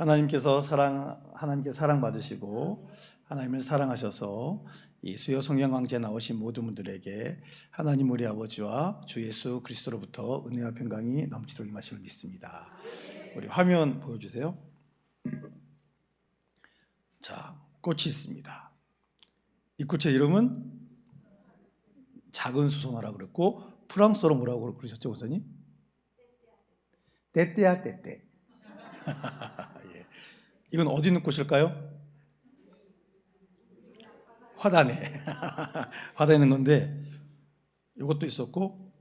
하나님께 사랑받으시고 하나님을 사랑하셔서 이 수요 성경강좌에 나오신 모든 분들에게 하나님 우리 아버지와 주 예수 그리스도로부터 은혜와 평강이 넘치도록 임하심을 믿습니다. 우리 화면 보여주세요. 자, 꽃이 있습니다. 이 꽃의 이름은 작은 수선화라고 그랬고, 프랑스어로 뭐라고 그러셨죠, 목사님? 떼떼야 떼떼. 예. 이건 어디 있는 꽃일까요? 화단에. 화단에 있는 건데, 이것도 있었고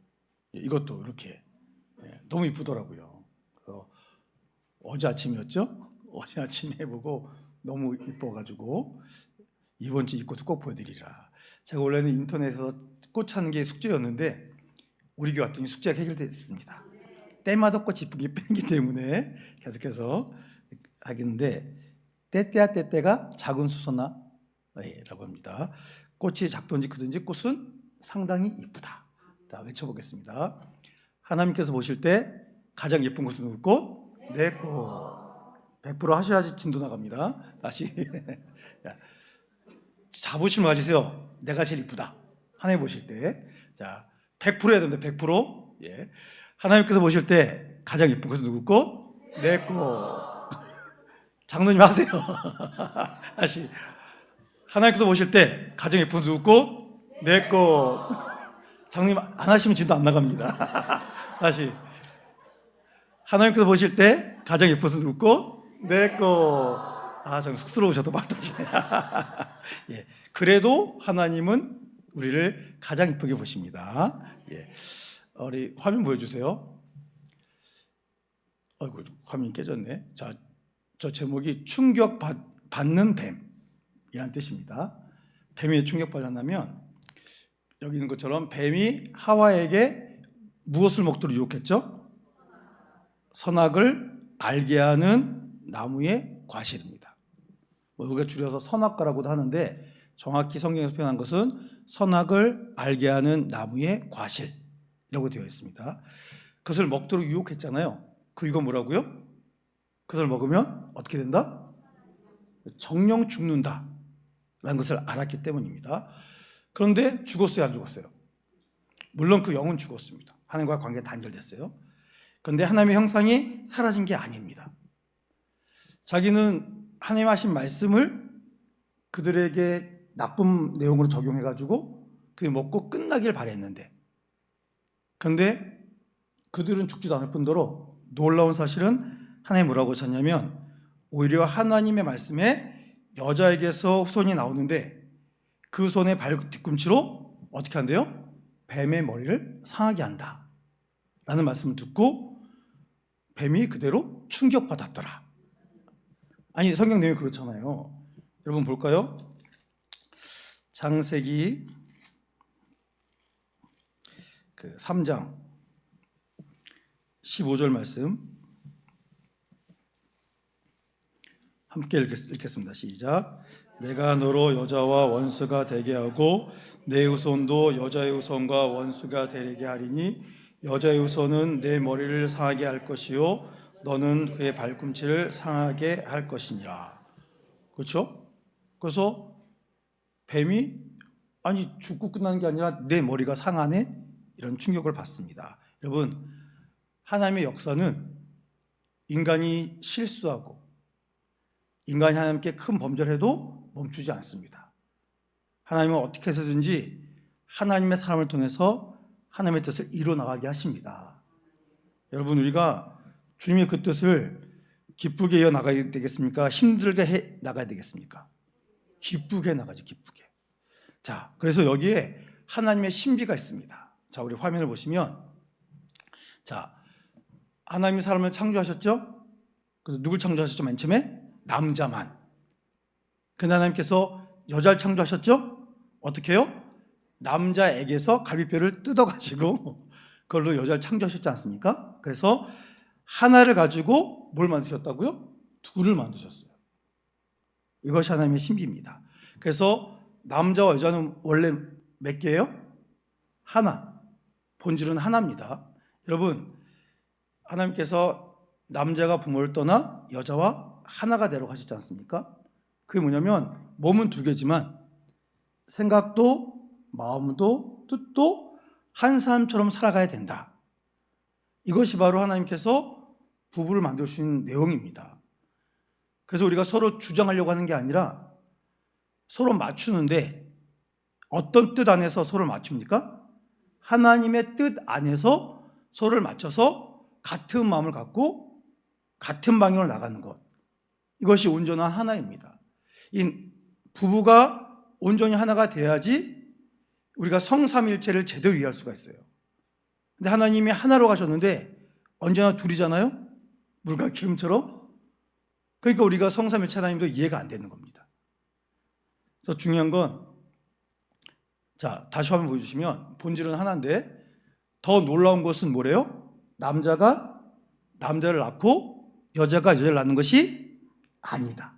이것도 이렇게 너무 이쁘더라고요. 어제 아침이었죠? 어제 아침에 보고 너무 이뻐가지고 이번 주 이 꽃을 꼭 보여드리라. 제가 원래는 인터넷에서 꽃 찾는 게 숙제였는데 우리 교회 왔더니 숙제가 해결됐습니다. 때마다 꽃이 이쁘게 피기 때문에 계속해서 하겠는데, 떼떼야 떼떼가 작은 수선화라고 합니다. 꽃이 작든지 크든지 꽃은 상당히 이쁘다. 자, 외쳐보겠습니다. 하나님께서 보실 때 가장 예쁜 꽃은 누구 꽃? 내 꽃. 100% 하셔야지 진도 나갑니다. 다시 자부심 가지세요. 내가 제일 이쁘다. 하나님 보실 때. 자, 100% 해야 됩니다. 100%. 예. 하나님께서 보실 때 가장 예쁜 것은 누구 꽃? 내 꽃. 장로님 하세요. 다시. 하나님께서 보실 때 가장 예쁜 누구 꽃? 내 꽃. 장로님 안 하시면 진도 안 나갑니다. 다시. 하나님께서 보실 때 가장 예쁜 것은 누구 꽃? 내 꽃. 아, 좀 쑥스러우셔도 말다시네. 예. 그래도 하나님은 우리를 가장 이쁘게 보십니다. 예. 우리 화면 보여주세요. 아이고, 화면이 깨졌네. 자, 저 제목이 충격받는 뱀이란 뜻입니다. 뱀이 왜 충격받았냐면, 여기 있는 것처럼 뱀이 하와에게 무엇을 먹도록 유혹했죠? 선악을 알게 하는 나무의 과실입니다. 우리가 줄여서 선악과라고도 하는데, 정확히 성경에서 표현한 것은 선악을 알게 하는 나무의 과실이라고 되어 있습니다. 그것을 먹도록 유혹했잖아요. 그 이거 뭐라고요? 그것을 먹으면 어떻게 된다? 정령 죽는다 라는 것을 알았기 때문입니다. 그런데 죽었어요, 안 죽었어요? 물론 그 영은 죽었습니다. 하나님과 관계가 단절됐어요. 그런데 하나님의 형상이 사라진 게 아닙니다. 자기는 하나님 하신 말씀을 그들에게 나쁜 내용으로 적용해가지고 그게 먹고 끝나길 바랬는데, 그런데 그들은 죽지도 않을 뿐더러 놀라운 사실은 하나님이 뭐라고 하셨냐면, 오히려 하나님의 말씀에 여자에게서 후손이 나오는데 그 손의 발 뒤꿈치로 어떻게 한대요? 뱀의 머리를 상하게 한다 라는 말씀을 듣고 뱀이 그대로 충격받았더라. 아니, 성경 내용이 그렇잖아요. 여러분 볼까요? 창세기 3장 15절 말씀 함께 읽겠습니다. 시작. 내가 너로 여자와 원수가 되게 하고 내 후손도 여자의 후손과 원수가 되게 하리니 여자의 후손은 내 머리를 상하게 할 것이요 너는 그의 발꿈치를 상하게 할 것이니라. 그렇죠? 그래서 뱀이 아니 죽고 끝나는 게 아니라 내 머리가 상하네? 이런 충격을 받습니다. 여러분, 하나님의 역사는 인간이 실수하고 인간이 하나님께 큰 범죄를 해도 멈추지 않습니다. 하나님은 어떻게 해서든지 하나님의 사람을 통해서 하나님의 뜻을 이루어나가게 하십니다. 여러분, 우리가 주님의 그 뜻을 기쁘게 이어나가야 되겠습니까? 힘들게 해 나가야 되겠습니까? 기쁘게 나가죠, 기쁘게. 자, 그래서 여기에 하나님의 신비가 있습니다. 자, 우리 화면을 보시면, 자, 하나님이 사람을 창조하셨죠? 그래서 누굴 창조하셨죠? 맨 처음에? 남자만. 그런데 하나님께서 여자를 창조하셨죠? 어떻게 해요? 남자에게서 갈비뼈를 뜯어가지고 그걸로 여자를 창조하셨지 않습니까? 그래서 하나를 가지고 뭘 만드셨다고요? 둘을 만드셨어요. 이것이 하나님의 신비입니다. 그래서 남자와 여자는 원래 몇 개예요? 하나. 본질은 하나입니다. 여러분, 하나님께서 남자가 부모를 떠나 여자와 하나가 되라고 하셨지 않습니까? 그게 뭐냐면 몸은 두 개지만 생각도 마음도 뜻도 한 사람처럼 살아가야 된다. 이것이 바로 하나님께서 부부를 만드신 내용입니다. 그래서 우리가 서로 주장하려고 하는 게 아니라 서로 맞추는데 어떤 뜻 안에서 서로를 맞춥니까? 하나님의 뜻 안에서 서로를 맞춰서 같은 마음을 갖고 같은 방향으로 나가는 것. 이것이 온전한 하나입니다. 이 부부가 온전히 하나가 돼야지 우리가 성삼일체를 제대로 이해할 수가 있어요. 근데 하나님이 하나로 가셨는데 언제나 둘이잖아요? 물과 기름처럼. 그러니까 우리가 성삼일체 하나님도 이해가 안 되는 겁니다. 그래서 중요한 건, 자, 다시 한번 보여주시면 본질은 하나인데 더 놀라운 것은 뭐래요? 남자가 남자를 낳고 여자가 여자를 낳는 것이 아니다.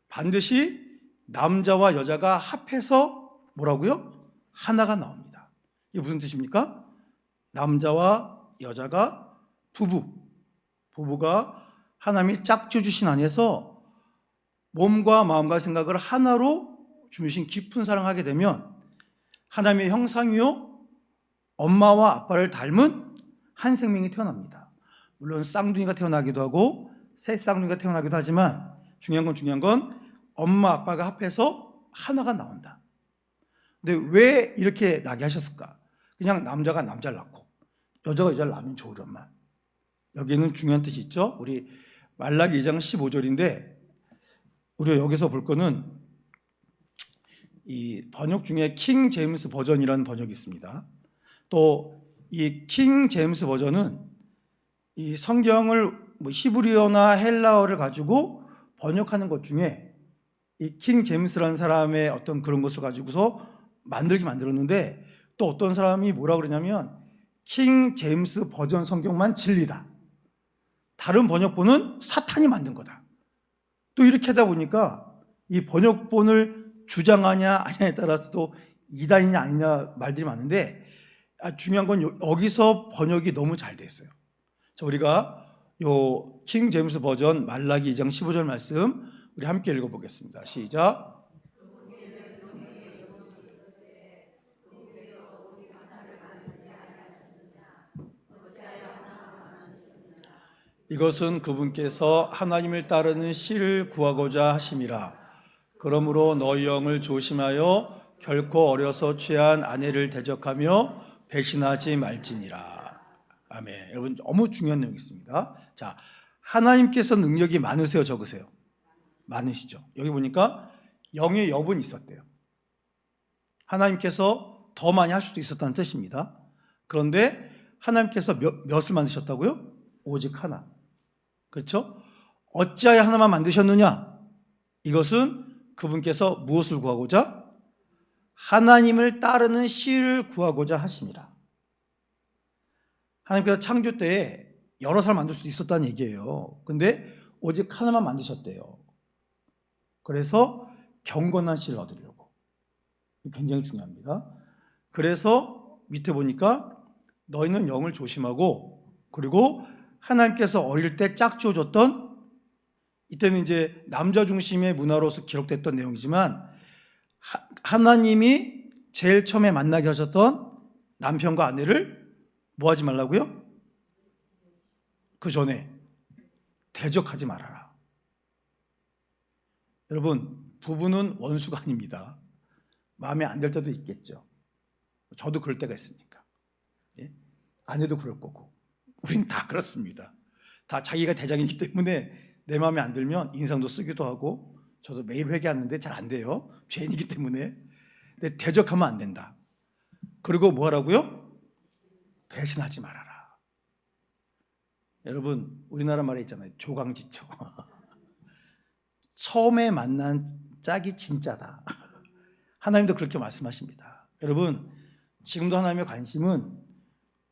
반드시 남자와 여자가 합해서 뭐라고요? 하나가 나옵니다. 이게 무슨 뜻입니까? 남자와 여자가 부부가 하나님이 짝지 주신 안에서 몸과 마음과 생각을 하나로 주신 깊은 사랑을 하게 되면 하나님의 형상이요 엄마와 아빠를 닮은 한 생명이 태어납니다. 물론 쌍둥이가 태어나기도 하고 새 쌍둥이가 태어나기도 하지만 중요한 건 엄마 아빠가 합해서 하나가 나온다. 근데 왜 이렇게 나게 하셨을까? 그냥 남자가 남자를 낳고 여자가 여자를 낳으면 좋으련만. 여기는 중요한 뜻이 있죠. 우리 말라기 2장 15절인데 우리가 여기서 볼 거는 이 번역 중에 킹 제임스 버전이라는 번역이 있습니다. 또 이 킹 제임스 버전은 이 성경을 히브리어나 헬라어를 가지고 번역하는 것 중에 이 킹 제임스라는 사람의 어떤 그런 것을 가지고서 만들었는데 또 어떤 사람이 뭐라 그러냐면 킹 제임스 버전 성경만 진리다. 다른 번역본은 사탄이 만든 거다. 또 이렇게 하다 보니까 이 번역본을 주장하냐 아니냐에 따라서도 이단이냐 아니냐 말들이 많은데 중요한 건 여기서 번역이 너무 잘 돼 있어요. 자, 우리가 요 킹 제임스 버전 말라기 2장 15절 말씀 우리 함께 읽어보겠습니다. 시작. 이것은 그분께서 하나님을 따르는 씨를 구하고자 하심이라. 그러므로 너희 영을 조심하여 결코 어려서 취한 아내를 대적하며 배신하지 말지니라. 아멘. 여러분 너무 중요한 내용이 있습니다. 자, 하나님께서 능력이 많으세요, 적으세요? 많으시죠. 여기 보니까 영의 여분이 있었대요. 하나님께서 더 많이 할 수도 있었다는 뜻입니다. 그런데 하나님께서 몇을 만드셨다고요? 오직 하나. 그렇죠? 어찌하여 하나만 만드셨느냐? 이것은 그분께서 무엇을 구하고자? 하나님을 따르는 씨를 구하고자 하심이라. 하나님께서 창조 때에 여러 사람 만들 수도 있었다는 얘기예요. 근데 오직 하나만 만드셨대요. 그래서 경건한 씨를 얻으려고. 굉장히 중요합니다. 그래서 밑에 보니까 너희는 영을 조심하고 그리고 하나님께서 어릴 때 짝지어줬던 이때는 이제 남자 중심의 문화로서 기록됐던 내용이지만 하나님이 제일 처음에 만나게 하셨던 남편과 아내를 뭐 하지 말라고요? 그 전에 대적하지 말아라. 여러분 부부는 원수가 아닙니다. 마음에 안 들 때도 있겠죠. 저도 그럴 때가 있으니까. 예? 아내도 그럴 거고 우린 다 그렇습니다. 다 자기가 대장이기 때문에 내 마음에 안 들면 인상도 쓰기도 하고 저도 매일 회개하는데 잘 안 돼요. 죄인이기 때문에. 근데 대적하면 안 된다. 그리고 뭐 하라고요? 배신하지 말아라. 여러분 우리나라 말에 있잖아요. 조강지처. 처음에 만난 짝이 진짜다. 하나님도 그렇게 말씀하십니다. 여러분 지금도 하나님의 관심은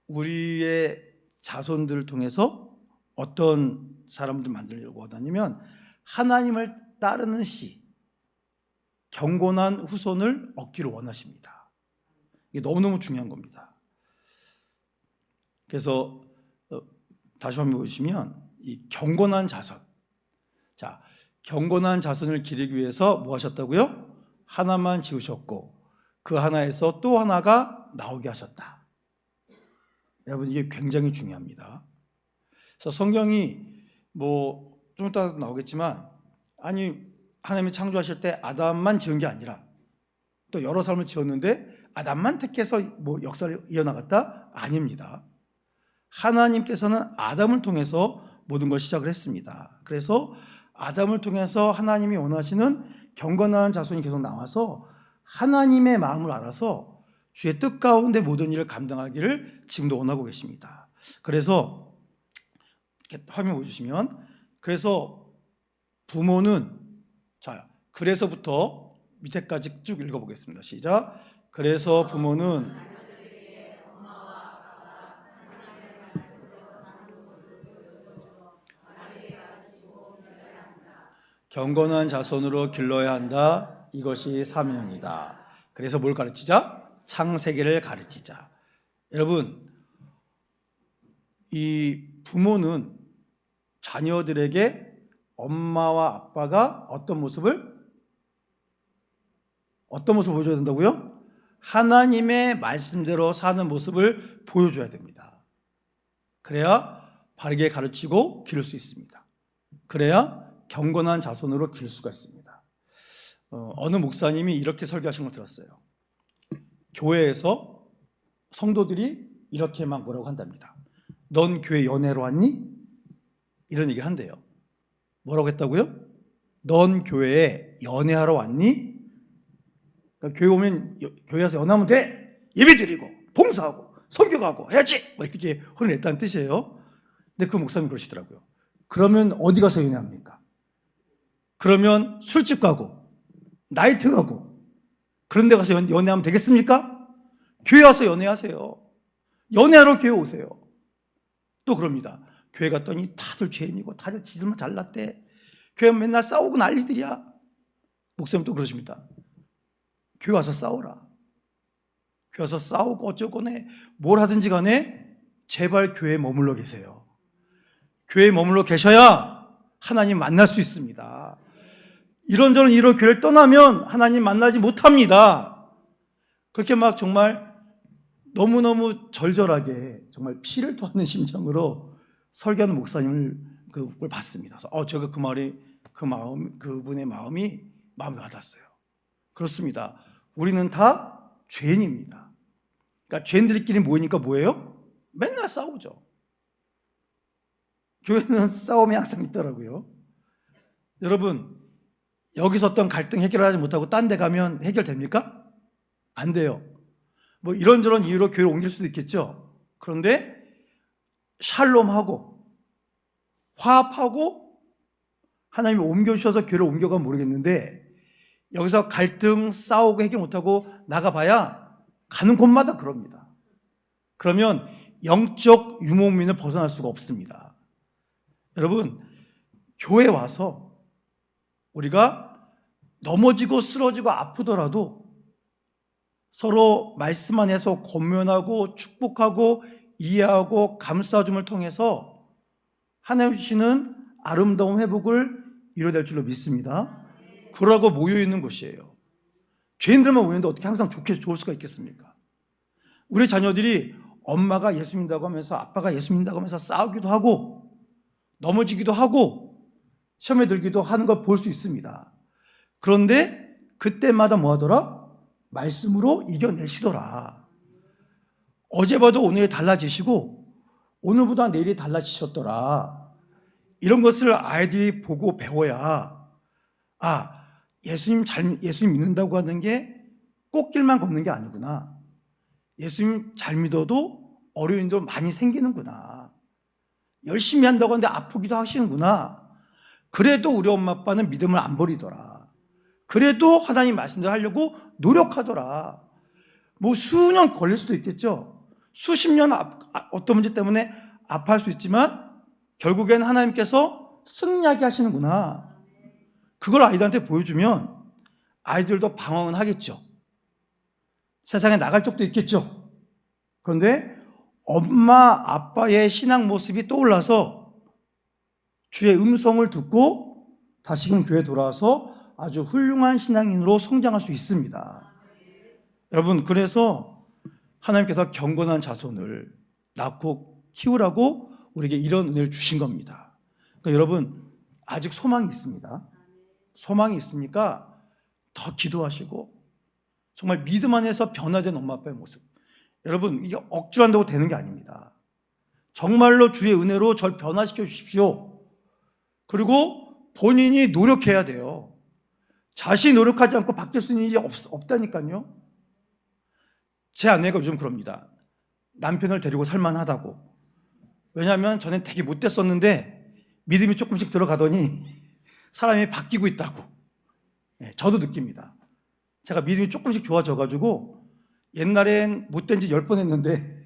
우리의 자손들을 통해서 어떤 사람들 만들려고 하다냐면 하나님을 따르는 씨, 경건한 후손을 얻기를 원하십니다. 이게 너무너무 중요한 겁니다. 그래서 다시 한번 보시면 이 경건한 자손, 자, 경건한 자손을 기르기 위해서 뭐 하셨다고요? 하나만 지으셨고 그 하나에서 또 하나가 나오게 하셨다. 여러분, 이게 굉장히 중요합니다. 그래서 성경이 좀 이따 나오겠지만, 아니 하나님이 창조하실 때 아담만 지은 게 아니라 또 여러 사람을 지었는데 아담만 택해서 역사를 이어나갔다? 아닙니다. 하나님께서는 아담을 통해서 모든 걸 시작을 했습니다. 그래서 아담을 통해서 하나님이 원하시는 경건한 자손이 계속 나와서 하나님의 마음을 알아서 주의 뜻 가운데 모든 일을 감당하기를 지금도 원하고 계십니다. 그래서 이렇게 화면 보여주시면, 그래서 부모는, 자, 그래서부터 밑에까지 쭉 읽어보겠습니다. 시작. 그래서 부모는 경건한 자손으로 길러야 한다. 이것이 사명이다. 그래서 뭘 가르치자? 창세기를 가르치자. 여러분, 이 부모는 자녀들에게 엄마와 아빠가 어떤 모습을 보여줘야 된다고요? 하나님의 말씀대로 사는 모습을 보여줘야 됩니다. 그래야 바르게 가르치고 기를 수 있습니다. 그래야 경건한 자손으로 기를 수가 있습니다. 어느 목사님이 이렇게 설교하신 걸 들었어요. 교회에서 성도들이 이렇게 막 뭐라고 한답니다. 넌 교회 연애로 왔니? 이런 얘기를 한대요. 뭐라고 했다고요? 넌 교회에 연애하러 왔니? 그러니까 교회 오면 교회에서 연애하면 돼. 예배 드리고 봉사하고 선교가고 해야지. 이렇게 혼을 냈다는 뜻이에요. 근데 그 목사님이 그러시더라고요. 그러면 어디 가서 연애합니까? 그러면 술집 가고 나이트 가고 그런 데 가서 연애하면 되겠습니까? 교회 와서 연애하세요. 연애하러 교회 오세요. 또 그럽니다. 교회 갔더니 다들 죄인이고 다들 지들만 잘났대. 교회 맨날 싸우고 난리들이야. 목사님 또 그러십니다. 교회 와서 싸워라. 교회 와서 싸우고 어쩌고네 뭘 하든지 간에 제발 교회에 머물러 계세요. 교회에 머물러 계셔야 하나님 만날 수 있습니다. 이런저런 이런 교회를 떠나면 하나님 만나지 못합니다. 그렇게 막 정말 너무너무 절절하게 정말 피를 토하는 심정으로 설교하는 목사님을 그걸 봤습니다. 제가 그분의 마음이 마음에 와닿았어요. 그렇습니다. 우리는 다 죄인입니다. 그러니까 죄인들끼리 모이니까 뭐예요? 맨날 싸우죠. 교회는 싸움이 항상 있더라고요. 여러분, 여기서 어떤 갈등 해결하지 못하고 딴 데 가면 해결됩니까? 안 돼요. 이런저런 이유로 교회를 옮길 수도 있겠죠. 그런데 샬롬하고 화합하고 하나님이 옮겨주셔서 교회를 옮겨가면 모르겠는데, 여기서 갈등 싸우고 해결 못하고 나가봐야 가는 곳마다 그럽니다. 그러면 영적 유목민을 벗어날 수가 없습니다. 여러분, 교회 와서 우리가 넘어지고 쓰러지고 아프더라도 서로 말씀 안에서 권면하고 축복하고 이해하고 감싸줌을 통해서 하나님 주시는 아름다운 회복을 이뤄낼 줄로 믿습니다. 그러고 모여있는 곳이에요. 죄인들만 모였는데 어떻게 항상 좋을 수가 있겠습니까? 우리 자녀들이 엄마가 예수 믿는다고 하면서 아빠가 예수 믿는다고 하면서 싸우기도 하고 넘어지기도 하고 시험에 들기도 하는 걸 볼 수 있습니다. 그런데 그때마다 뭐 하더라? 말씀으로 이겨내시더라. 어제 봐도 오늘이 달라지시고 오늘보다 내일이 달라지셨더라. 이런 것을 아이들이 보고 배워야, 예수님 믿는다고 하는 게 꽃길만 걷는 게 아니구나. 예수님 잘 믿어도 어려운 일도 많이 생기는구나. 열심히 한다고 하는데 아프기도 하시는구나. 그래도 우리 엄마 아빠는 믿음을 안 버리더라. 그래도 하나님 말씀대로 하려고 노력하더라. 수년 걸릴 수도 있겠죠. 수십 년 어떤 문제 때문에 아파할 수 있지만 결국엔 하나님께서 승리하게 하시는구나. 그걸 아이들한테 보여주면 아이들도 방황은 하겠죠. 세상에 나갈 적도 있겠죠. 그런데 엄마 아빠의 신앙 모습이 떠올라서 주의 음성을 듣고 다시금 교회에 돌아와서 아주 훌륭한 신앙인으로 성장할 수 있습니다. 여러분, 그래서 하나님께서 경건한 자손을 낳고 키우라고 우리에게 이런 은혜를 주신 겁니다. 그러니까 여러분, 아직 소망이 있습니다. 소망이 있으니까 더 기도하시고 정말 믿음 안에서 변화된 엄마 아빠의 모습, 여러분, 이게 억지로 한다고 되는 게 아닙니다. 정말로 주의 은혜로 절 변화시켜 주십시오. 그리고 본인이 노력해야 돼요. 자신이 노력하지 않고 바뀔 수 있는 일이 없다니까요. 제 아내가 요즘 그럽니다. 남편을 데리고 살만하다고. 왜냐하면 전엔 되게 못됐었는데 믿음이 조금씩 들어가더니 사람이 바뀌고 있다고. 저도 느낍니다. 제가 믿음이 조금씩 좋아져가지고 옛날엔 못된 짓 10번 했는데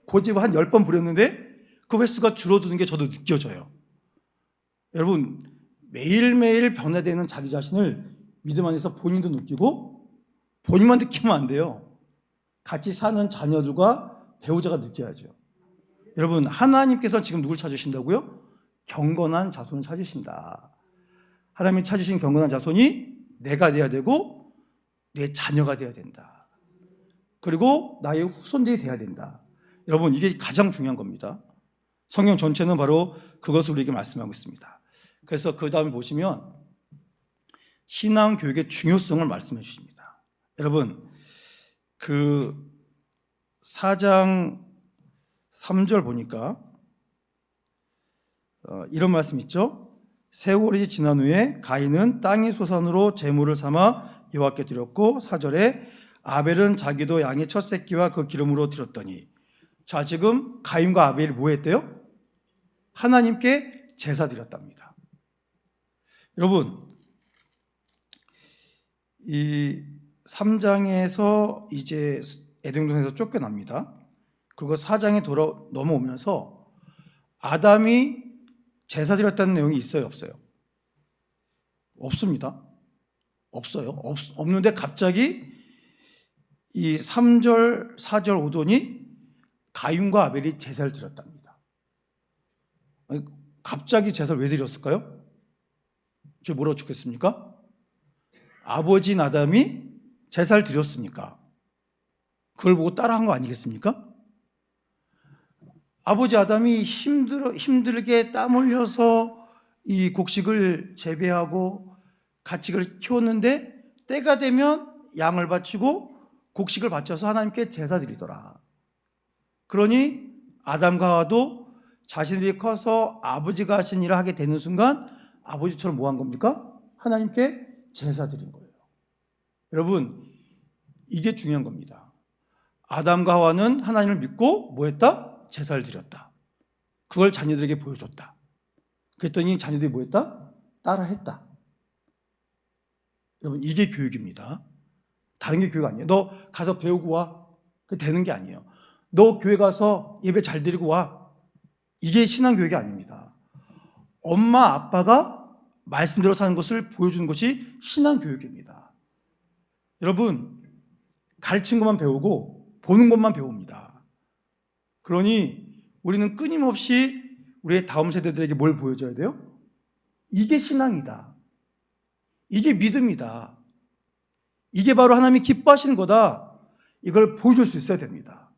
고집 한 10번 부렸는데 그 횟수가 줄어드는 게 저도 느껴져요. 여러분, 매일매일 변화되는 자기 자신을 믿음 안에서 본인도 느끼고 본인만 느끼면 안 돼요. 같이 사는 자녀들과 배우자가 느껴야죠. 여러분, 하나님께서 지금 누굴 찾으신다고요? 경건한 자손을 찾으신다. 하나님이 찾으신 경건한 자손이 내가 돼야 되고 내 자녀가 돼야 된다. 그리고 나의 후손들이 돼야 된다. 여러분, 이게 가장 중요한 겁니다. 성경 전체는 바로 그것을 우리에게 말씀하고 있습니다. 그래서 그 다음에 보시면 신앙교육의 중요성을 말씀해 주십니다. 여러분, 그 4장 3절 보니까 이런 말씀 있죠. 세월이 지난 후에 가인은 땅의 소산으로 제물을 삼아 여호와께 드렸고, 4절에 아벨은 자기도 양의 첫 새끼와 그 기름으로 드렸더니, 자, 지금 가인과 아벨이 뭐 했대요? 하나님께 제사 드렸답니다. 여러분, 이 3장에서 이제 에덴동산에서 쫓겨납니다. 그리고 4장에 넘어오면서 아담이 제사 드렸다는 내용이 있어요, 없어요? 없습니다. 없어요. 없는데 갑자기 이 3절, 4절 오더니 가인과 아벨이 제사를 드렸답니다. 아니, 갑자기 제사를 왜 드렸을까요? 저 뭐라고 죽겠습니까? 아버지 아담이 제사를 드렸으니까 그걸 보고 따라한 거 아니겠습니까? 아버지 아담이 힘들게 땀 흘려서 이 곡식을 재배하고 가축을 키웠는데 때가 되면 양을 바치고 곡식을 바쳐서 하나님께 제사 드리더라. 그러니 아담과 하와도 자신들이 커서 아버지가 하신 일을 하게 되는 순간 아버지처럼 뭐 한 겁니까? 하나님께 제사 드린 거예요. 여러분, 이게 중요한 겁니다. 아담과 하와는 하나님을 믿고 뭐 했다? 제사를 드렸다. 그걸 자녀들에게 보여줬다. 그랬더니 자녀들이 뭐 했다? 따라 했다. 여러분, 이게 교육입니다. 다른 게 교육 아니에요. 너 가서 배우고 와. 그게 되는 게 아니에요. 너 교회 가서 예배 잘 드리고 와. 이게 신앙교육이 아닙니다. 엄마, 아빠가 말씀대로 사는 것을 보여주는 것이 신앙교육입니다. 여러분, 가르친 것만 배우고 보는 것만 배웁니다. 그러니 우리는 끊임없이 우리의 다음 세대들에게 뭘 보여줘야 돼요? 이게 신앙이다. 이게 믿음이다. 이게 바로 하나님이 기뻐하시는 거다. 이걸 보여줄 수 있어야 됩니다.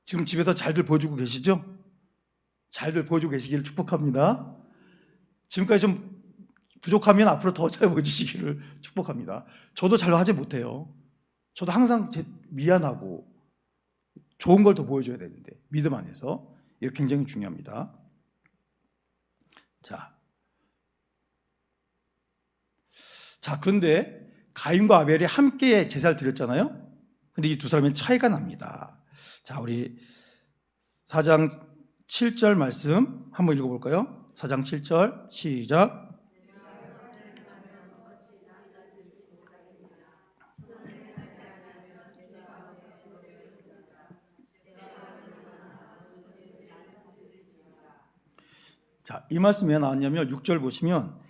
지금 집에서 잘들 보여주고 계시죠? 잘들 보여주고 계시기를 축복합니다. 지금까지 좀 부족하면 앞으로 더 잘 보여주시기를 축복합니다. 저도 잘 하지 못해요. 저도 항상 미안하고 좋은 걸 더 보여줘야 되는데 믿음 안에서 이거 굉장히 중요합니다. 자, 근데 가인과 아벨이 함께 제사를 드렸잖아요. 근데 이 두 사람의 차이가 납니다. 자, 우리 4장 7절 말씀 한번 읽어볼까요? 4장 7절 시작. 자, 이 말씀 왜 나왔냐면 6절 보시면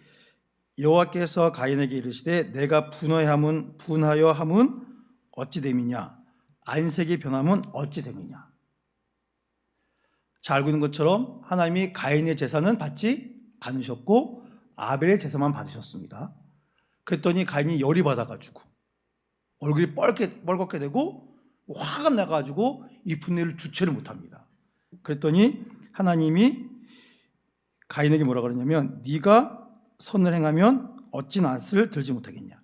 여호와께서 가인에게 이르시되 내가 분하여 함은 어찌 됨이냐, 안색이 변함은 어찌 됨이냐. 잘 알고 있는 것처럼 하나님이 가인의 제사는 받지 않으셨고 아벨의 제사만 받으셨습니다. 그랬더니 가인이 열이 받아가지고 얼굴이 뻘겋게 되고 화가 나가지고 이 분내를 주체를 못합니다. 그랬더니 하나님이 가인에게 뭐라 그러냐면 네가 선을 행하면 어찌 낫을 들지 못하겠냐.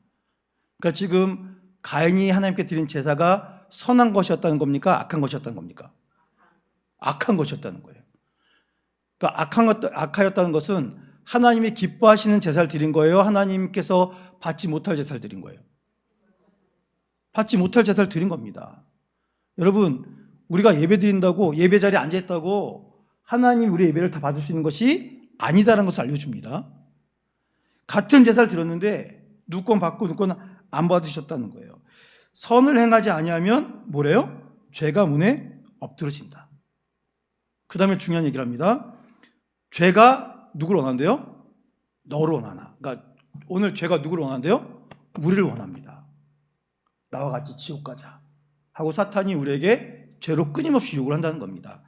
그러니까 지금 가인이 하나님께 드린 제사가 선한 것이었다는 겁니까? 악한 것이었다는 겁니까? 악한 것이었다는 거예요. 그러니까 악하였다는 것은 하나님이 기뻐하시는 제사를 드린 거예요? 하나님께서 받지 못할 제사를 드린 거예요? 받지 못할 제사를 드린 겁니다. 여러분, 우리가 예배 드린다고 예배 자리에 앉아있다고 하나님이 우리 예배를 다 받을 수 있는 것이 아니다라는 것을 알려줍니다. 같은 제사를 드렸는데 누구 건 받고 누구 건 안 받으셨다는 거예요. 선을 행하지 아니하면 뭐래요? 죄가 문에 엎드러진다. 그 다음에 중요한 얘기를 합니다. 죄가 누구를 원한대요? 너를 원하나. 그러니까 오늘 죄가 누구를 원한대요? 우리를 원합니다. 나와 같이 지옥 가자 하고 사탄이 우리에게 죄로 끊임없이 욕을 한다는 겁니다.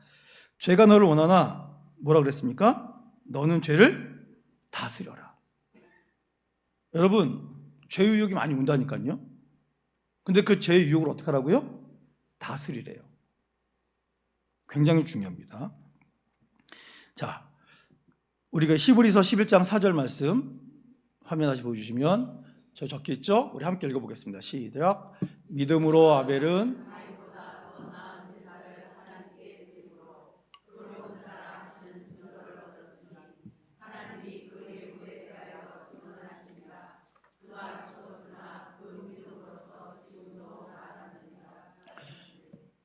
죄가 너를 원하나 뭐라고 그랬습니까? 너는 죄를 다스려라. 여러분, 죄 유혹이 많이 온다니까요. 근데 그 죄의 유혹을 어떻게 하라고요? 다스리래요. 굉장히 중요합니다. 자, 우리가 히브리서 11장 4절 말씀 화면 다시 보여주시면 저 적혀 있죠? 우리 함께 읽어보겠습니다. 시작. 믿음으로 아벨은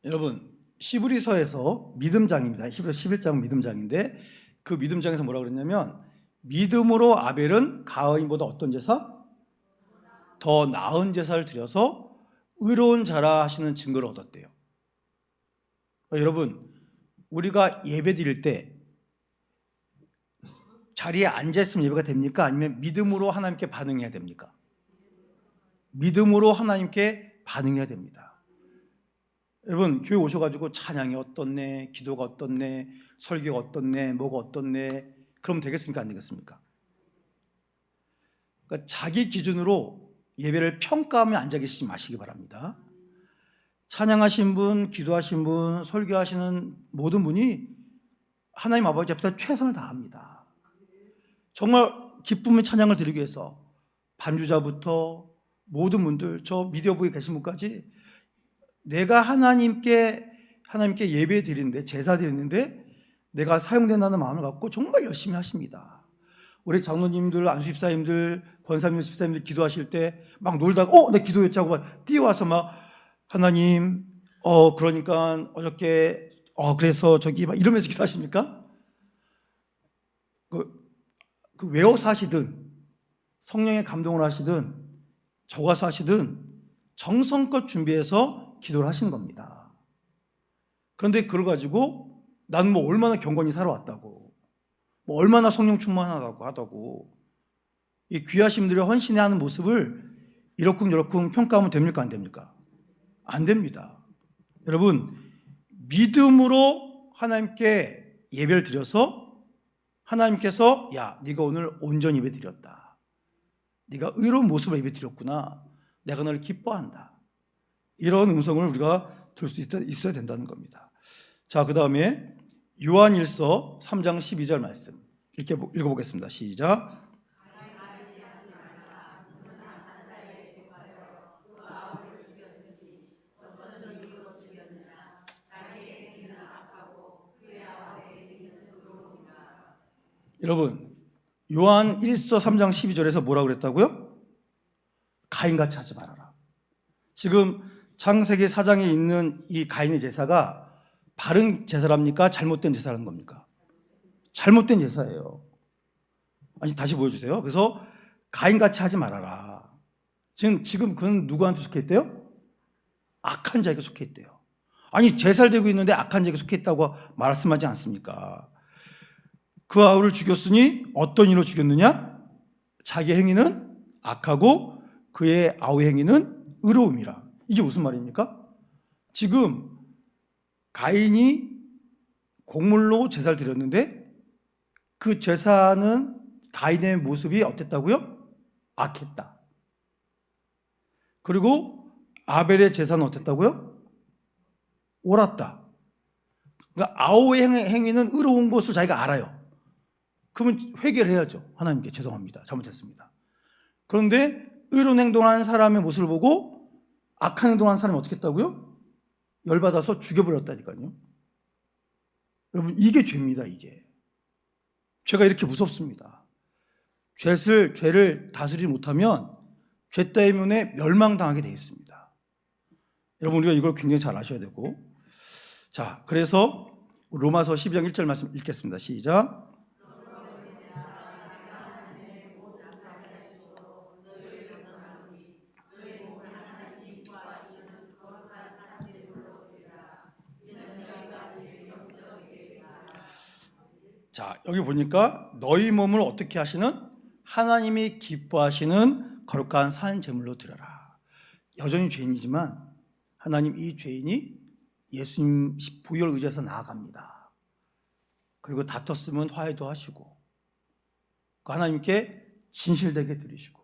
여러분, 히브리서에서 믿음장입니다. 히브리서 11장 믿음장인데 그 믿음장에서 뭐라고 그랬냐면 믿음으로 아벨은 가인보다 어떤 제사? 더 나은 제사를 드려서 의로운 자라 하시는 증거를 얻었대요. 여러분, 우리가 예배 드릴 때 자리에 앉아있으면 예배가 됩니까? 아니면 믿음으로 하나님께 반응해야 됩니까? 믿음으로 하나님께 반응해야 됩니다. 여러분, 교회 오셔가지고 찬양이 어떻네, 기도가 어떻네, 설교가 어떻네, 뭐가 어떻네, 그러면 되겠습니까? 안 되겠습니까? 그러니까 자기 기준으로 예배를 평가하며 앉아 계시지 마시기 바랍니다. 찬양하신 분, 기도하신 분, 설교하시는 모든 분이 하나님 아버지 앞에서 최선을 다합니다. 정말 기쁨의 찬양을 드리기 위해서 반주자부터 모든 분들, 저 미디어부에 계신 분까지 내가 하나님께 예배 드리는데, 제사 드리는데 내가 사용된다는 마음을 갖고 정말 열심히 하십니다. 우리 장로님들, 안수집사님들, 권사님들, 집사님들 기도하실 때 막 놀다가 내 기도했지 하고 막 뛰어와서 막 하나님 그러니까 어저께 그래서 저기 막 이러면서 기도하십니까? 그 외워서 하시든 성령의 감동을 하시든 적어서 하시든 정성껏 준비해서 기도를 하시는 겁니다. 그런데 그걸 가지고 나는 뭐 얼마나 경건히 살아왔다고, 뭐 얼마나 성령 충만하다고 하다고 이 귀하신 분들이 헌신하는 모습을 이러쿵저러쿵 평가하면 됩니까? 안 됩니까? 안 됩니다. 여러분, 믿음으로 하나님께 예배를 드려서 하나님께서 야, 네가 오늘 온전히 예배 드렸다, 네가 의로운 모습으로 예배 드렸구나, 내가 너를 기뻐한다, 이런 음성을 우리가 들 수 있어야 된다는 겁니다. 자, 그 다음에 요한일서 3장 12절 말씀 읽어보겠습니다. 시작. 여러분, 요한 1서 3장 12절에서 뭐라고 그랬다고요? 가인같이 하지 말아라. 지금 창세기 4장에 있는 이 가인의 제사가 바른 제사랍니까? 잘못된 제사라는 겁니까? 잘못된 제사예요. 아니, 다시 보여주세요. 그래서 가인같이 하지 말아라. 지금 그는 누구한테 속해 있대요? 악한 자에게 속해 있대요. 아니, 제사를 드리고 있는데 악한 자에게 속해 있다고 말씀하지 않습니까? 그 아우를 죽였으니 어떤 일로 죽였느냐? 자기 행위는 악하고 그의 아우의 행위는 의로움이라. 이게 무슨 말입니까? 지금 가인이 곡물로 제사를 드렸는데 그 제사는 가인의 모습이 어땠다고요? 악했다. 그리고 아벨의 제사는 어땠다고요? 옳았다. 그러니까 아우의 행위는 의로운 것을 자기가 알아요. 그러면 회개해야죠. 하나님께 죄송합니다. 잘못했습니다. 그런데 의로운 행동하는 사람의 모습을 보고 악한 행동하는 사람이 어떻게 했다고요? 열받아서 죽여버렸다니까요. 여러분, 이게 죄입니다. 이게 죄가 이렇게 무섭습니다. 죄를 다스리지 못하면 죄 때문에 멸망당하게 되어 있습니다. 여러분, 우리가 이걸 굉장히 잘 아셔야 되고, 자, 그래서 로마서 12장 1절 말씀 읽겠습니다. 시작. 자, 여기 보니까 너희 몸을 어떻게 하시는? 하나님이 기뻐하시는 거룩한 산 제물로 드려라. 여전히 죄인이지만 하나님 이 죄인이 예수님 보혈 의지해서 나아갑니다. 그리고 다퉜으면 화해도 하시고 하나님께 진실되게 드리시고.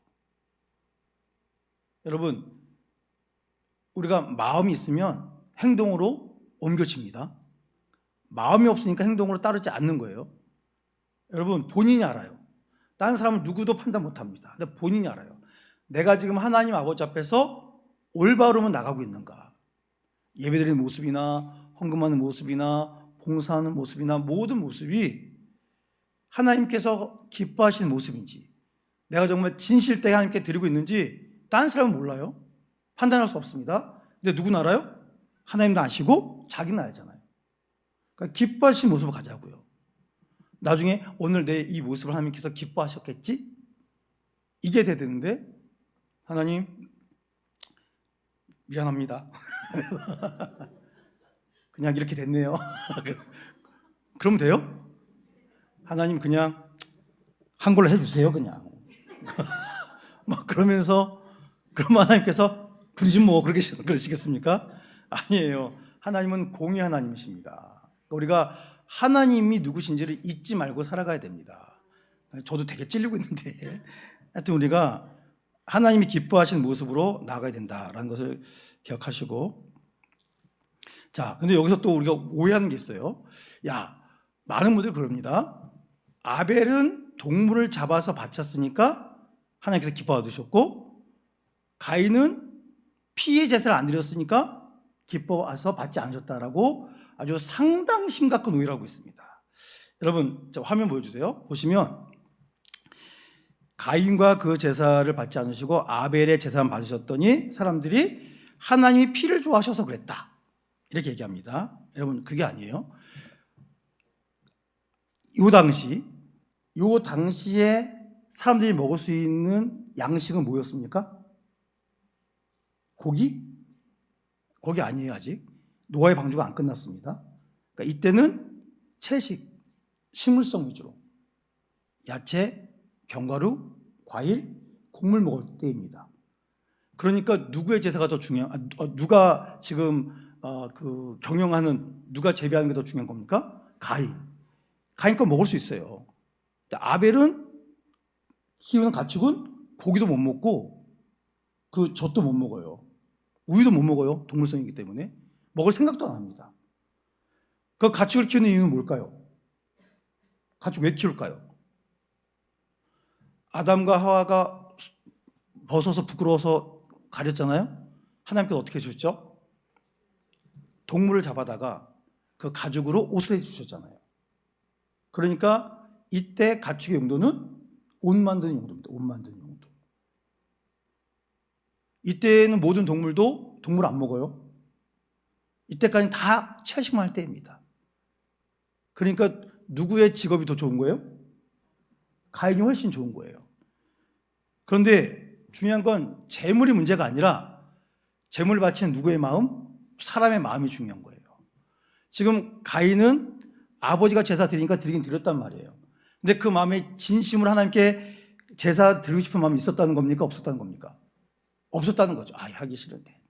여러분, 우리가 마음이 있으면 행동으로 옮겨집니다. 마음이 없으니까 행동으로 따르지 않는 거예요. 여러분, 본인이 알아요. 다른 사람은 누구도 판단 못합니다. 근데 본인이 알아요. 내가 지금 하나님 아버지 앞에서 올바르면 나가고 있는가. 예배드리는 모습이나 헌금하는 모습이나 봉사하는 모습이나 모든 모습이 하나님께서 기뻐하시는 모습인지, 내가 정말 진실되게 하나님께 드리고 있는지 다른 사람은 몰라요. 판단할 수 없습니다. 근데 누구는 알아요? 하나님도 아시고 자기는 알잖아요. 그러니까 기뻐하시는 모습을 가자고요. 나중에 오늘 내 이 모습을 하나님께서 기뻐하셨겠지? 이게 돼야 되는데 하나님 미안합니다. 그냥 이렇게 됐네요. 그러면 돼요? 하나님 그냥 한 걸로 해주세요. 그냥 막 그러면서 그러면 하나님께서 부르지 뭐 그러시겠습니까? 아니에요. 하나님은 공의 하나님이십니다. 우리가 하나님이 누구신지를 잊지 말고 살아가야 됩니다. 저도 되게 찔리고 있는데 하여튼 우리가 하나님이 기뻐하시는 모습으로 나아가야 된다라는 것을 기억하시고, 자, 근데 여기서 또 우리가 오해하는 게 있어요. 야, 많은 분들이 그럽니다. 아벨은 동물을 잡아서 바쳤으니까 하나님께서 기뻐 받으셨고, 가인은 피의 제사를 안 드렸으니까 기뻐서 받지 않으셨다라고 아주 상당히 심각한 오해를 하고 있습니다. 여러분, 화면 보여주세요. 보시면 가인과 그 제사를 받지 않으시고 아벨의 제사만 받으셨더니 사람들이 하나님이 피를 좋아하셔서 그랬다, 이렇게 얘기합니다. 여러분, 그게 아니에요. 요 당시에 사람들이 먹을 수 있는 양식은 뭐였습니까? 고기? 고기 아니에요. 아직 노아의 방주가 안 끝났습니다. 그러니까 이때는 채식, 식물성 위주로 야채, 견과류, 과일, 곡물 먹을 때입니다. 그러니까 누구의 제사가 더 누가 지금 그 경영하는, 누가 재배하는 게 더 중요한 겁니까? 가인 거 먹을 수 있어요. 아벨은 키우는 가축은 고기도 못 먹고 그 젖도 못 먹어요. 우유도 못 먹어요. 동물성이기 때문에 먹을 생각도 안 합니다. 그 가축을 키우는 이유는 뭘까요? 가축 왜 키울까요? 아담과 하와가 벗어서 부끄러워서 가렸잖아요. 하나님께서 어떻게 해주셨죠? 동물을 잡아다가 그 가죽으로 옷을 해주셨잖아요. 그러니까 이때 가축의 용도는 옷 만드는 용도입니다. 옷 만드는 용도. 이때는 모든 동물도 동물 안 먹어요. 이때까지는 다 채식만 할 때입니다. 그러니까 누구의 직업이 더 좋은 거예요? 가인이 훨씬 좋은 거예요. 그런데 중요한 건 재물이 문제가 아니라 재물 바치는 누구의 마음? 사람의 마음이 중요한 거예요. 지금 가인은 아버지가 제사 드리니까 드리긴 드렸단 말이에요. 근데 그 마음에 진심으로 하나님께 제사 드리고 싶은 마음이 있었다는 겁니까? 없었다는 겁니까? 없었다는 거죠. 아, 하기 싫은데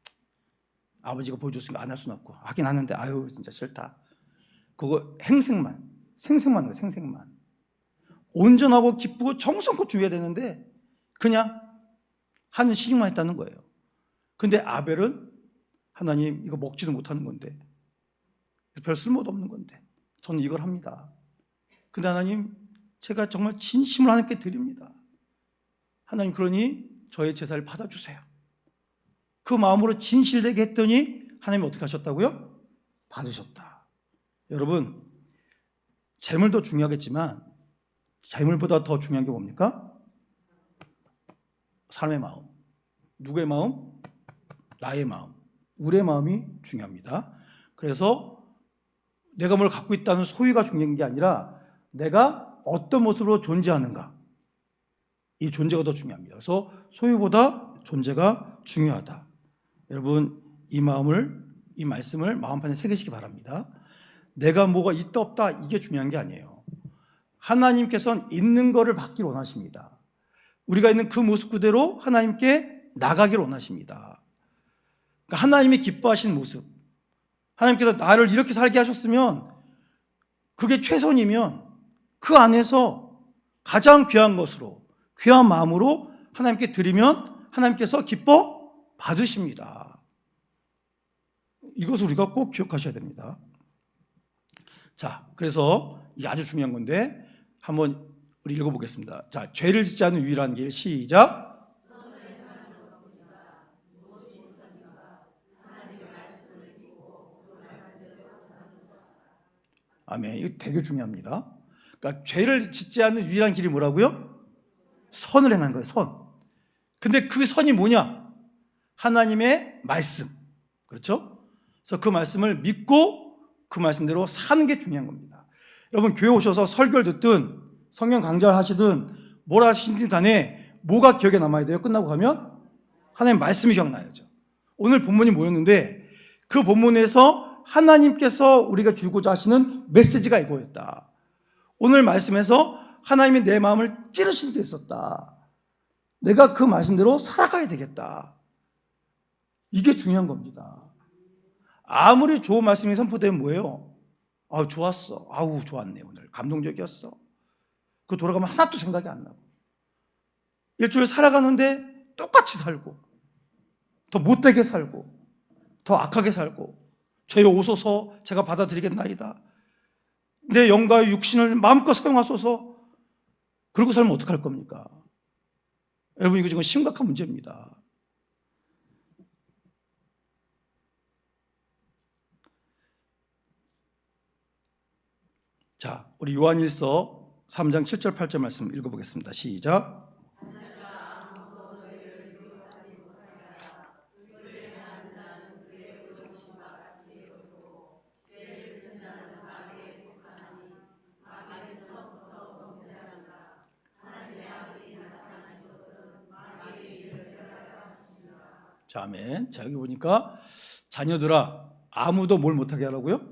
아버지가 보여줬으니까 안 할 수는 없고, 하긴 하는데 아유 진짜 싫다. 그거 생색만 하는 거예요. 생색만. 온전하고 기쁘고 정성껏 준비해야 되는데 그냥 하는 시식만 했다는 거예요. 근데 아벨은 하나님 이거 먹지도 못하는 건데, 별 쓸모도 없는 건데 저는 이걸 합니다. 근데 하나님 제가 정말 진심으로 하나님께 드립니다. 하나님 그러니 저의 제사를 받아주세요. 그 마음으로 진실되게 했더니 하나님이 어떻게 하셨다고요? 받으셨다. 여러분, 재물도 중요하겠지만 재물보다 더 중요한 게 뭡니까? 사람의 마음. 누구의 마음? 나의 마음. 우리의 마음이 중요합니다. 그래서 내가 뭘 갖고 있다는 소유가 중요한 게 아니라 내가 어떤 모습으로 존재하는가, 이 존재가 더 중요합니다. 그래서 소유보다 존재가 중요하다. 여러분, 이 말씀을 마음판에 새기시기 바랍니다. 내가 뭐가 있다 없다 이게 중요한 게 아니에요. 하나님께서는 있는 거를 받기를 원하십니다. 우리가 있는 그 모습 그대로 하나님께 나가기를 원하십니다. 그러니까 하나님이 기뻐하시는 모습, 하나님께서 나를 이렇게 살게 하셨으면 그게 최선이면 그 안에서 가장 귀한 것으로, 귀한 마음으로 하나님께 드리면 하나님께서 기뻐 받으십니다. 이것을 우리가 꼭 기억하셔야 됩니다. 자, 그래서 이게 아주 중요한 건데 한번 우리 읽어보겠습니다. 자, 죄를 짓지 않는 유일한 길, 시작. 아멘. 이거 되게 중요합니다. 그러니까 죄를 짓지 않는 유일한 길이 뭐라고요? 선을 행하는 거예요. 선. 근데 그 선이 뭐냐? 하나님의 말씀. 그렇죠? 그래서 그 말씀을 믿고 그 말씀대로 사는 게 중요한 겁니다. 여러분, 교회 오셔서 설교를 듣든 성경 강좌를 하시든 뭘 하시든 간에 뭐가 기억에 남아야 돼요? 끝나고 가면 하나님 말씀이 기억나야죠. 오늘 본문이 뭐였는데 그 본문에서 하나님께서 우리가 주고자 하시는 메시지가 이거였다. 오늘 말씀에서 하나님이 내 마음을 찌르시는 게 있었다. 내가 그 말씀대로 살아가야 되겠다. 이게 중요한 겁니다. 아무리 좋은 말씀이 선포되면 뭐예요? 아우 좋았어. 아우 좋았네. 오늘 감동적이었어. 그 돌아가면 하나도 생각이 안 나고 일주일 살아가는데 똑같이 살고 더 못되게 살고 더 악하게 살고 죄여 오소서 제가 받아들이겠나이다. 내 영과의 육신을 마음껏 사용하소서. 그러고 살면 어떡할 겁니까? 여러분, 이거 지금 심각한 문제입니다. 자, 우리 요한일서 3장 7절 8절 말씀 읽어보겠습니다. 시작. 자, 아멘. 자, 여기 보니까 자녀들아 아무도 뭘 못하게 하라고요?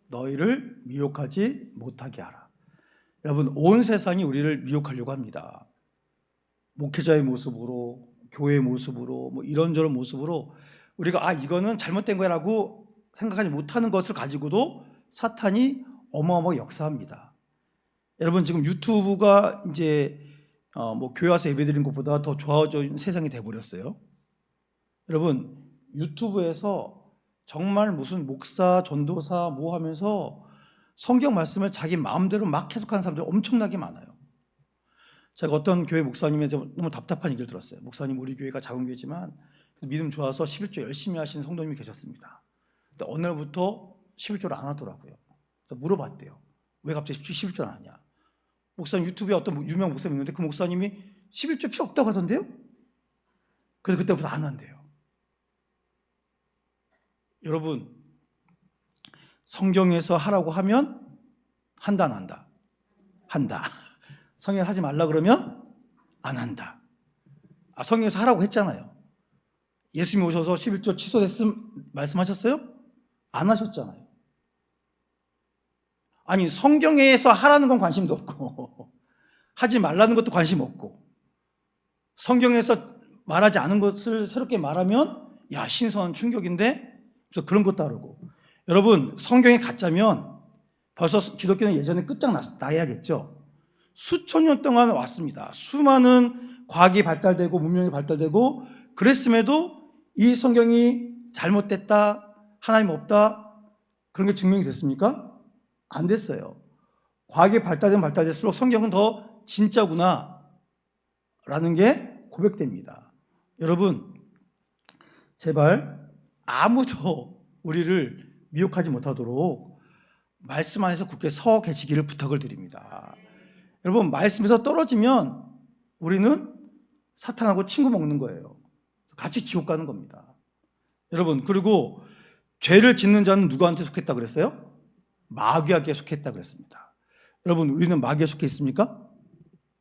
너희를 미혹하지 못하게 하라. 여러분, 온 세상이 우리를 미혹하려고 합니다. 목회자의 모습으로, 교회의 모습으로, 뭐 이런저런 모습으로 우리가 이거는 잘못된 거라고 생각하지 못하는 것을 가지고도 사탄이 어마어마하게 역사합니다. 여러분, 지금 유튜브가 이제 뭐 교회 와서 예배드리는 것보다 더 좋아진 세상이 돼버렸어요. 여러분, 유튜브에서 정말 무슨 목사, 전도사 뭐 하면서 성경 말씀을 자기 마음대로 막 해석하는 사람들이 엄청나게 많아요. 제가 어떤 교회 목사님의 너무 답답한 얘기를 들었어요. 목사님, 우리 교회가 작은 교회지만 믿음 좋아서 11조 열심히 하시는 성도님이 계셨습니다. 근데 어느 날부터 11조를 안 하더라고요. 그래서 물어봤대요. 왜 갑자기 11조를 안 하냐? 목사님, 유튜브에 어떤 유명 목사님이 있는데 그 목사님이 11조 필요 없다고 하던데요? 그래서 그때부터 안 한대요. 여러분, 성경에서 하라고 하면 한다 안 한다? 한다. 성경에서 하지 말라 그러면 안 한다. 성경에서 하라고 했잖아요. 예수님이 오셔서 11조 취소됐음 말씀하셨어요? 안 하셨잖아요. 아니, 성경에서 하라는 건 관심도 없고 하지 말라는 것도 관심 없고 성경에서 말하지 않은 것을 새롭게 말하면 야, 신선한 충격인데, 그래서 그런 것도 다르고. 여러분, 성경이 가짜면 벌써 기독교는 예전에 끝장나야겠죠. 수천 년 동안 왔습니다. 수많은 과학이 발달되고 문명이 발달되고 그랬음에도 이 성경이 잘못됐다, 하나님 없다, 그런 게 증명이 됐습니까? 안 됐어요. 과학이 발달될수록 성경은 더 진짜구나 라는 게 고백됩니다. 여러분, 제발 아무도 우리를 미혹하지 못하도록 말씀 안에서 굳게 서 계시기를 부탁을 드립니다. 여러분, 말씀에서 떨어지면 우리는 사탄하고 친구 먹는 거예요. 같이 지옥 가는 겁니다. 여러분, 그리고 죄를 짓는 자는 누구한테 속했다 그랬어요? 마귀에게 속했다 그랬습니다. 여러분, 우리는 마귀에 속해 있습니까?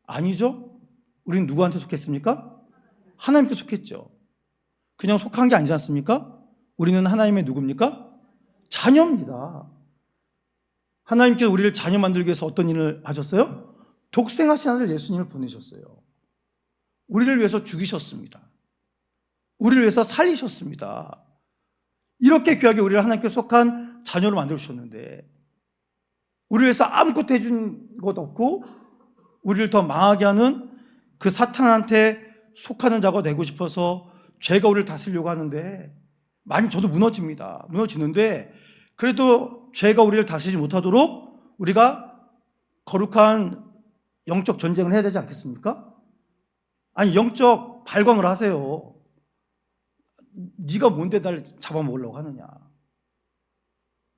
아니죠. 우리는 누구한테 속했습니까? 하나님께 속했죠. 그냥 속한 게 아니지 않습니까? 우리는 하나님의 누굽니까? 자녀입니다. 하나님께서 우리를 자녀 만들기 위해서 어떤 일을 하셨어요? 독생하신 아들 예수님을 보내셨어요. 우리를 위해서 죽이셨습니다. 우리를 위해서 살리셨습니다. 이렇게 귀하게 우리를 하나님께 속한 자녀로 만들어주셨는데 우리를 위해서 아무것도 해준 것 없고 우리를 더 망하게 하는 그 사탄한테 속하는 자가 되고 싶어서 죄가 우리를 다스리려고 하는데 많이 저도 무너지는데 그래도 죄가 우리를 다스리지 못하도록 우리가 거룩한 영적 전쟁을 해야 되지 않겠습니까? 아니, 영적 발광을 하세요. 네가 뭔데 날 잡아먹으려고 하느냐.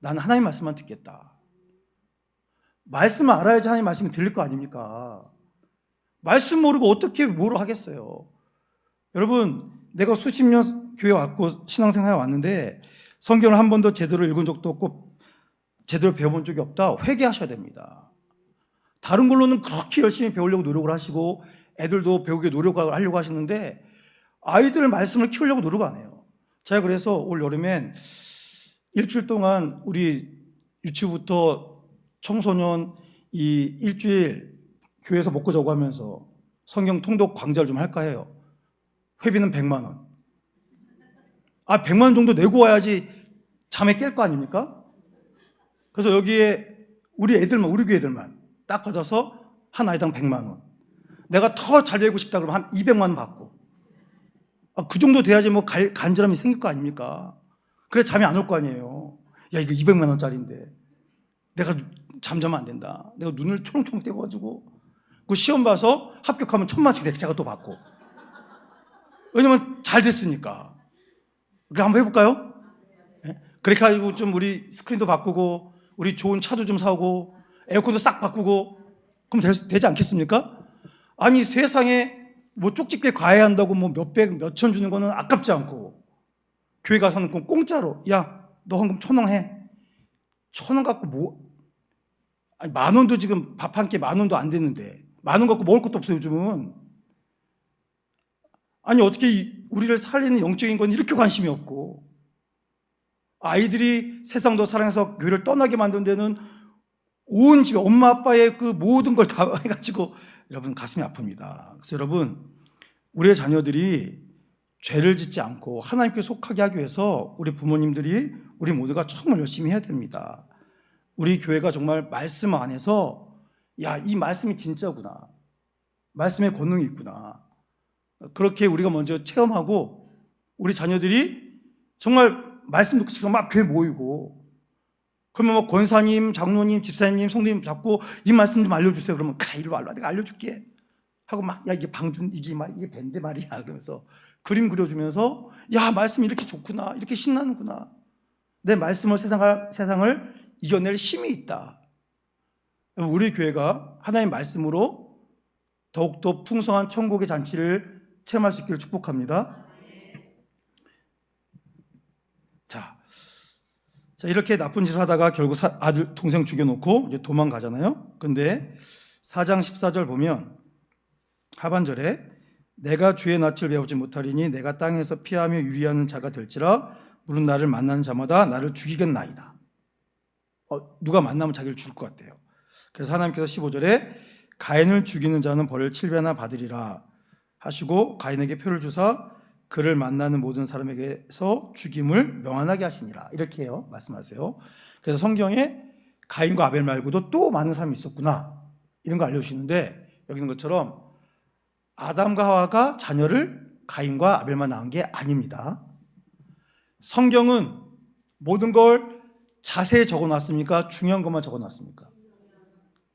나는 하나님 말씀만 듣겠다. 말씀을 알아야지 하나님 말씀이 들릴 거 아닙니까? 말씀 모르고 어떻게 뭐를 하겠어요. 여러분, 내가 수십 년 교회 왔고 신앙생활에 왔는데 성경을 한 번도 제대로 읽은 적도 없고 제대로 배워본 적이 없다. 회개하셔야 됩니다. 다른 걸로는 그렇게 열심히 배우려고 노력을 하시고 애들도 배우게 노력을 하려고 하시는데 아이들 말씀을 키우려고 노력 안 해요. 제가 그래서 올 여름엔 일주일 동안 우리 유치부부터 청소년 이 일주일 교회에서 먹고 자고 하면서 성경 통독 강좌를 좀 할까 해요. 회비는 100만 원. 100만 원 정도 내고 와야지 잠에 깰 거 아닙니까? 그래서 여기에 우리 애들만, 우리 교회 애들만 딱 받아서 한 아이당 100만 원. 내가 더 잘 되고 싶다 그러면 한 200만 원 받고. 그 정도 돼야지 뭐 간절함이 생길 거 아닙니까? 그래 잠이 안 올 거 아니에요. 야, 이거 200만 원짜리인데 내가 잠자면 안 된다. 내가 눈을 초롱초롱 떼가지고 그 시험 봐서 합격하면 1,000만 원씩 제가 또 받고. 왜냐면 잘 됐으니까. 그래 한번 해볼까요? 네? 그렇게 해가지고 좀 우리 스크린도 바꾸고 우리 좋은 차도 좀 사고 에어컨도 싹 바꾸고 그럼 되지 않겠습니까? 아니 세상에 뭐 쪽집게 과외한다고 뭐 몇백 몇천 주는 거는 아깝지 않고 교회 가서는 그건 공짜로 야 너 헌금 1,000원 해. 1,000원 갖고 뭐 아니 10,000원도 지금 밥 한 끼 10,000원도 안 되는데 10,000원 갖고 먹을 것도 없어요 요즘은. 아니 어떻게 우리를 살리는 영적인 건 이렇게 관심이 없고 아이들이 세상도 사랑해서 교회를 떠나게 만든 데는 온 집에 엄마 아빠의 그 모든 걸 다 해가지고 여러분 가슴이 아픕니다. 그래서 여러분 우리의 자녀들이 죄를 짓지 않고 하나님께 속하게 하기 위해서 우리 부모님들이 우리 모두가 정말 열심히 해야 됩니다. 우리 교회가 정말 말씀 안에서 야, 이 말씀이 진짜구나. 말씀에 권능이 있구나. 그렇게 우리가 먼저 체험하고 우리 자녀들이 정말 말씀 듣고 싶으면 막 교회 모이고 그러면 뭐 권사님, 장로님, 집사님, 성도님 잡고 이 말씀 좀 알려주세요. 그러면 그래 이리 와 내가 알려줄게 하고 막 야 이게 방준 이게 밴드 말이야 그러면서 그림 그려주면서 야 말씀이 이렇게 좋구나 이렇게 신나는구나 내 말씀으로 세상을 이겨낼 힘이 있다. 우리 교회가 하나님의 말씀으로 더욱더 풍성한 천국의 잔치를 체험할 수 있기를 축복합니다. 자 이렇게 나쁜 짓을 하다가 결국 아들 동생 죽여놓고 이제 도망가잖아요. 근데 4장 14절 보면 하반절에 내가 주의 낯을 배우지 못하리니 내가 땅에서 피하며 유리하는 자가 될지라 물은 나를 만나는 자마다 나를 죽이겠나이다. 누가 만나면 자기를 죽일 것 같아요. 그래서 하나님께서 15절에 가인을 죽이는 자는 벌을 7배나 받으리라 하시고 가인에게 표를 주사 그를 만나는 모든 사람에게서 죽임을 명하게 하시니라 이렇게 해요. 말씀하세요. 그래서 성경에 가인과 아벨 말고도 또 많은 사람이 있었구나 이런 거 알려주시는데 여기 있는 것처럼 아담과 하와가 자녀를 가인과 아벨만 낳은 게 아닙니다. 성경은 모든 걸 자세히 적어놨습니까? 중요한 것만 적어놨습니까?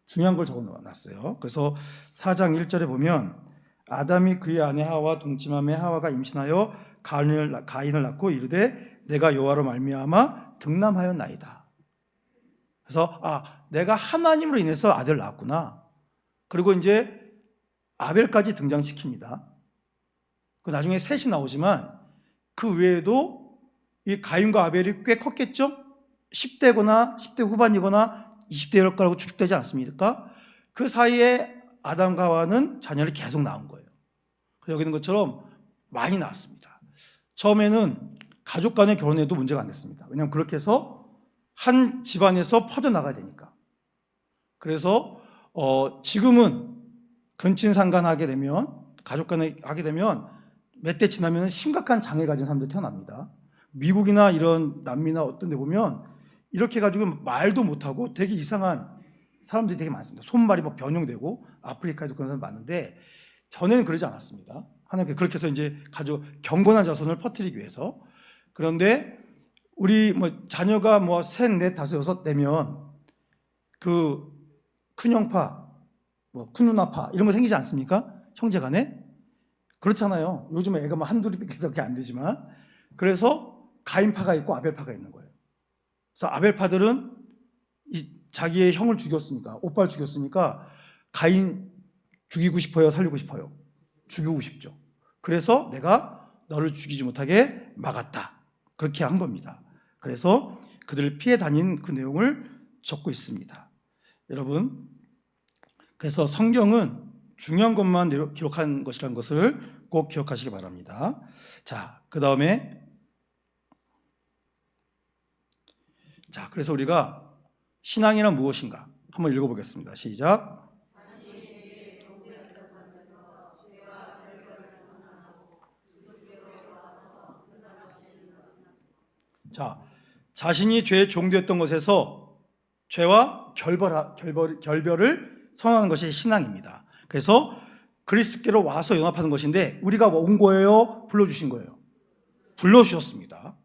중요한 걸 적어놨어요. 그래서 4장 1절에 보면 아담이 그의 아내 하와와 동침함에 하와가 임신하여 가인을 낳고 이르되 내가 여호와로 말미암아 등남하였나이다. 그래서 내가 하나님으로 인해서 아들을 낳았구나. 그리고 이제 아벨까지 등장시킵니다. 그 나중에 셋이 나오지만 그 외에도 이 가인과 아벨이 꽤 컸겠죠? 10대거나 10대 후반이거나 20대일 거라고 추측되지 않습니까? 그 사이에 아담과 하와는 자녀를 계속 낳은 거예요. 여기 있는 것처럼 많이 낳았습니다. 처음에는 가족 간의 결혼에도 문제가 안 됐습니다. 왜냐하면 그렇게 해서 한 집안에서 퍼져나가야 되니까. 그래서 지금은 근친상간하게 되면, 가족 간에 하게 되면 몇 대 지나면 심각한 장애 가진 사람들이 태어납니다. 미국이나 이런 남미나 어떤 데 보면 이렇게 가지고 말도 못하고 되게 이상한 사람들이 되게 많습니다. 손발이 막 변형되고, 아프리카에도 그런 사람 많은데 전에는 그러지 않았습니다. 하나님께 그렇게 해서 이제 경건한 자손을 퍼뜨리기 위해서. 그런데 우리 자녀가 셋, 넷, 다섯, 여섯 되면 그 큰형파, 큰누나파 이런 거 생기지 않습니까? 형제간에 그렇잖아요. 요즘에 애가 한둘이밖에 안 되지만. 그래서 가인파가 있고 아벨파가 있는 거예요. 그래서 아벨파들은 자기의 형을 죽였으니까, 오빠를 죽였으니까 가인 죽이고 싶어요, 살리고 싶어요? 죽이고 싶죠. 그래서 내가 너를 죽이지 못하게 막았다. 그렇게 한 겁니다. 그래서 그들을 피해 다닌 그 내용을 적고 있습니다. 여러분, 그래서 성경은 중요한 것만 기록한 것이라는 것을 꼭 기억하시기 바랍니다. 자, 그 다음에 그래서 우리가 신앙이란 무엇인가 한번 읽어보겠습니다. 시작. 자, 자신이 죄의 종되었던 것에서 죄와 결별을 선언하는 것이 신앙입니다. 그래서 그리스도께로 와서 연합하는 것인데 우리가 온 거예요? 불러주신 거예요? 불러주셨습니다.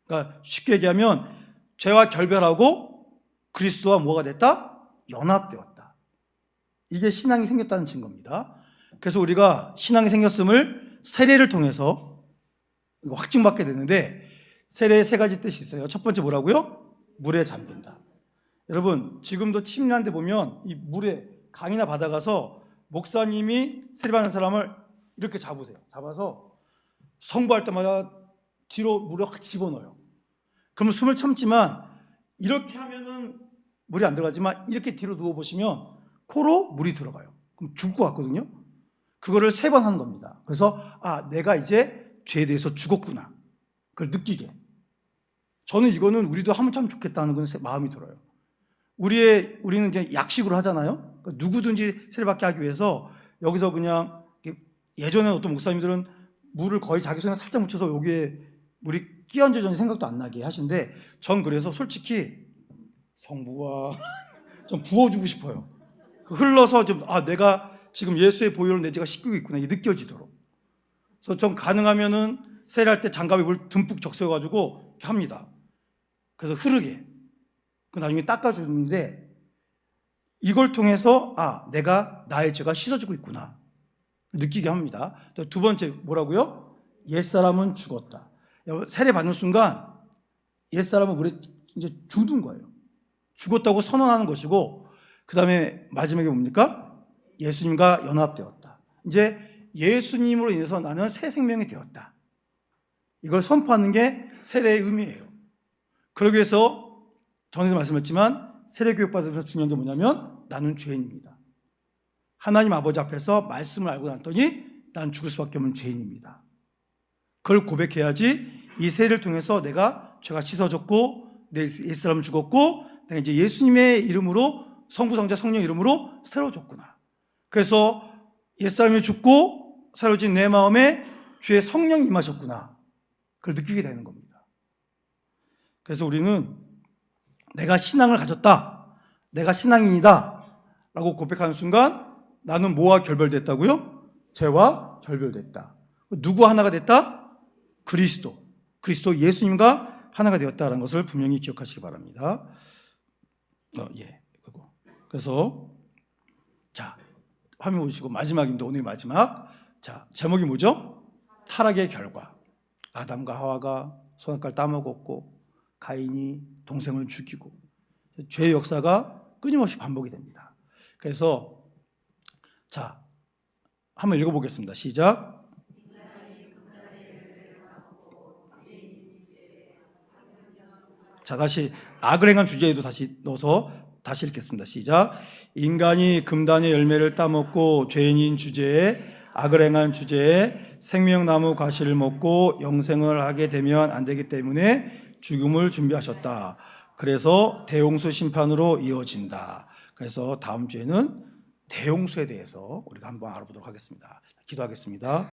그러니까 쉽게 얘기하면 죄와 결별하고 그리스도와 뭐가 됐다? 연합되었다. 이게 신앙이 생겼다는 증거입니다. 그래서 우리가 신앙이 생겼음을 세례를 통해서 확증받게 되는데 세례에 세 가지 뜻이 있어요. 첫 번째 뭐라고요? 물에 잠긴다. 여러분, 지금도 침례한데 보면 이 물에 강이나 바다 가서 목사님이 세례받는 사람을 이렇게 잡으세요. 잡아서 성부할 때마다 뒤로 물에 확 집어넣어요. 그러면 숨을 참지만 이렇게 하면은 물이 안 들어가지만 이렇게 뒤로 누워보시면 코로 물이 들어가요. 그럼 죽을 것 같거든요. 그거를 3번 하는 겁니다. 그래서 내가 이제 죄에 대해서 죽었구나. 그걸 느끼게. 저는 이거는 우리도 하면 참 좋겠다는 건 마음이 들어요. 우리는 이제 약식으로 하잖아요. 그러니까 누구든지 세례받게 하기 위해서 여기서 그냥 예전에 어떤 목사님들은 물을 거의 자기 손에 살짝 묻혀서 여기에 물이 끼얹어졌는 생각도 안 나게 하시는데 전 그래서 솔직히 성부와 좀 부어주고 싶어요. 흘러서 좀 내가 지금 예수의 보혈로 내 죄가 씻기고 있구나 이게 느껴지도록. 그래서 전 가능하면은 세례할 때 장갑에 물 듬뿍 적셔가지고 합니다. 그래서 흐르게. 그 나중에 닦아주는데 이걸 통해서 내가 나의 죄가 씻어지고 있구나 느끼게 합니다. 또 두 번째 뭐라고요? 옛사람은 죽었다. 세례 받는 순간 옛사람은 물에 이제 죽는 거예요. 죽었다고 선언하는 것이고 그 다음에 마지막에 뭡니까? 예수님과 연합되었다. 이제 예수님으로 인해서 나는 새 생명이 되었다. 이걸 선포하는 게 세례의 의미예요. 그러기 위해서 전에도 말씀했지만 세례교육 받으면서 중요한 게 뭐냐면 나는 죄인입니다. 하나님 아버지 앞에서 말씀을 알고 났더니 난 죽을 수밖에 없는 죄인입니다. 그걸 고백해야지 이 세례를 통해서 내가 죄가 씻어졌고 내 옛사람은 죽었고 내가 이제 예수님의 이름으로 성부 성자 성령 이름으로 새로워졌구나. 그래서 옛사람이 죽고 새로워진 내 마음에 주의 성령이 임하셨구나. 그걸 느끼게 되는 겁니다. 그래서 우리는 내가 신앙을 가졌다, 내가 신앙인이다 라고 고백하는 순간 나는 뭐와 결별됐다고요? 죄와 결별됐다. 누구 하나가 됐다? 그리스도 예수님과 하나가 되었다는 것을 분명히 기억하시기 바랍니다. 그래서 자, 화면 보시고 마지막입니다. 오늘 마지막. 자, 제목이 뭐죠? 타락의 결과. 아담과 하와가 선악과를 따먹었고 가인이 동생을 죽이고 죄의 역사가 끊임없이 반복이 됩니다. 그래서 자, 한번 읽어보겠습니다. 시작. 자, 다시 악을 행한 주제에도 다시 넣어서 다시 읽겠습니다. 시작. 인간이 금단의 열매를 따먹고 죄인인 주제에 악을 행한 주제에 생명나무 과실을 먹고 영생을 하게 되면 안 되기 때문에 죽음을 준비하셨다. 그래서 대홍수 심판으로 이어진다. 그래서 다음 주에는 대홍수에 대해서 우리가 한번 알아보도록 하겠습니다. 기도하겠습니다.